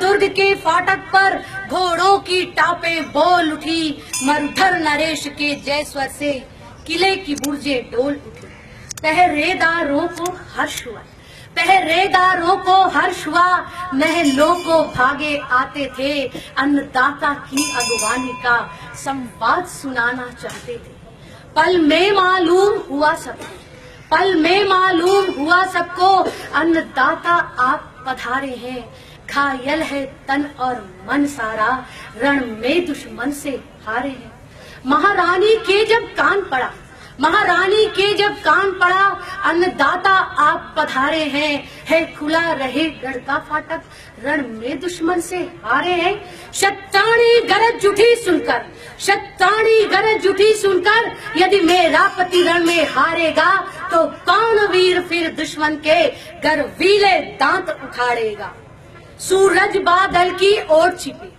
दुर्ग के फाटक पर घोड़ों की टापे बोल उठी, मरुधर नरेश के जय स्वर से किले की बुर्जे डोल उठी। पहरेदारों को हर्ष हुआ, पहरेदारों को हर्ष हुआ, महलों को भागे आते थे, अन्नदाता की अगवानी का संवाद सुनाना चाहते थे। पल में मालूम हुआ सबको, पल में मालूम हुआ सबको, अन्नदाता आप पधारे हैं। घायल है तन और मन सारा, रण में दुश्मन से हारे हैं। महारानी के जब कान पड़ा, महारानी के जब कान पड़ा, अन्नदाता आप पधारे हैं। है खुला रहे गढ़ का फाटक, रण में दुश्मन से हारे हैं। शत्राणी गरज उठी सुनकर, शत्राणी गरज उठी सुनकर, यदि मेरा पति रण में हारेगा तो कौन वीर फिर दुश्मन के गर्वीले दांत उखाड़ेगा। सूरज बादल की ओर छिपे,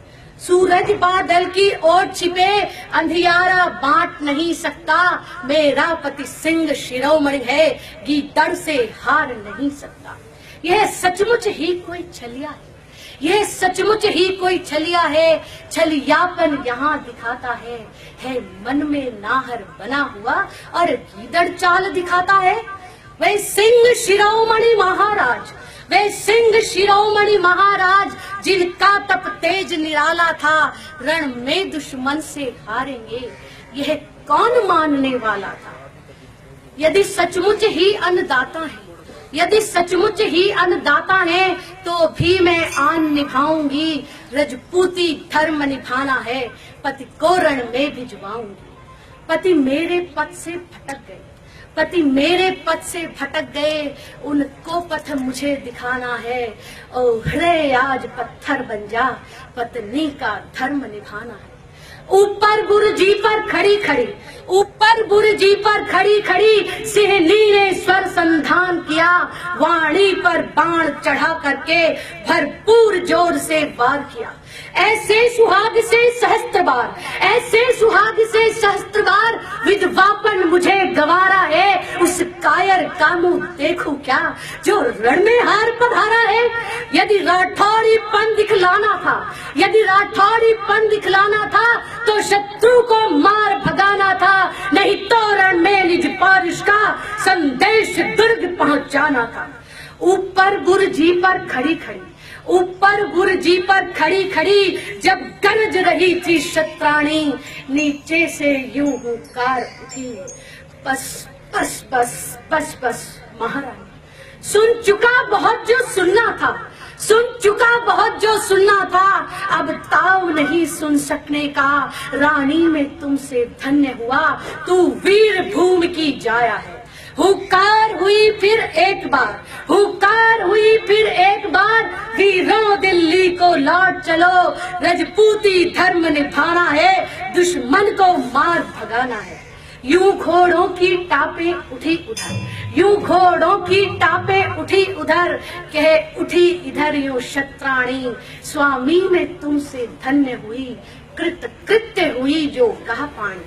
सूरज बादल की ओर छिपे, अंधियारा बांट नहीं सकता। मेरा पति सिंह शिरोमणि है, गीदड़ से हार नहीं सकता। यह सचमुच ही कोई छलिया है, यह सचमुच ही कोई छलिया है। छलियापन यहाँ दिखाता है मन में नाहर बना हुआ और गीदड़ चाल दिखाता है। वह सिंह शिरोमणि महाराज, वे सिंह शिरोमणि महाराज, जिनका तप तेज निराला था, रण में दुश्मन से हारेंगे यह कौन मानने वाला था। यदि सचमुच ही अन्नदाता है, यदि सचमुच ही अन्नदाता है, तो भी मैं आन निभाऊंगी। रजपूती धर्म निभाना है, पति को रण में भिजवाऊंगी। पति मेरे पथ से भटक गए, पति मेरे पथ से भटक गए, उनको पथ मुझे दिखाना है। ओ हृदय आज पत्थर बन जा, पत्नी का धर्म निभाना है। ऊपर बुर्जी पर खड़ी खड़ी, ऊपर बुर्जी पर खड़ी खड़ी, सिंहनी ने स्वर संधान किया। वाणी पर बाण चढ़ा करके भरपूर जोर से वार किया। ऐसे सुहाग से सहस्त्र बार, ऐसे सुहाग से सहस्त्र बार, विधवापन मुझे गवारा है। उस कायर का मुंह देखूं क्या, जो रण में हार पधारा है। यदि राठौड़ीपन दिखलाना था, यदि राठौड़ीपन दिखलाना था, तो शत्रु को मार भगाना था। नहीं तो रण में निज पौरुष का संदेश दुर्ग पहुंचाना था। ऊपर बुर्जी पर खड़ी खड़ी, ऊपर बुर्जी पर खड़ी खड़ी, जब गरज रही थी शत्राणी, नीचे से यूं हुंकार उठी। बस बस बस बस बस महारानी, सुन चुका बहुत जो सुनना था, सुन चुका बहुत जो सुनना था। अब ताव नहीं सुन सकने का, रानी में तुमसे धन्य हुआ। तू वीर भूमि की जाया है। हुकार हुई फिर एक बार, हुकार हुई फिर एक बार, वीरों दिल्ली को लौट चलो। रजपूती धर्म निभाना है, दुश्मन को मार भगाना है। यूं घोड़ों की टापे उठी उधर, यूं घोड़ों की टापे उठी उधर, कह उठी इधर यूं शत्राणी। स्वामी में तुमसे धन्य हुई, कृत कृत्य हुई जो कहा पानी।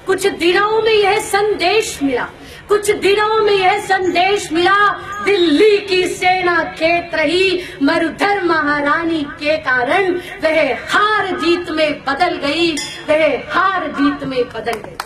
कुछ दिनों में यह संदेश मिला, कुछ दिनों में यह संदेश मिला, दिल्ली की सेना खेत रही। मरुधर महारानी के कारण वह हार जीत में बदल गई, वह हार जीत में बदल गई।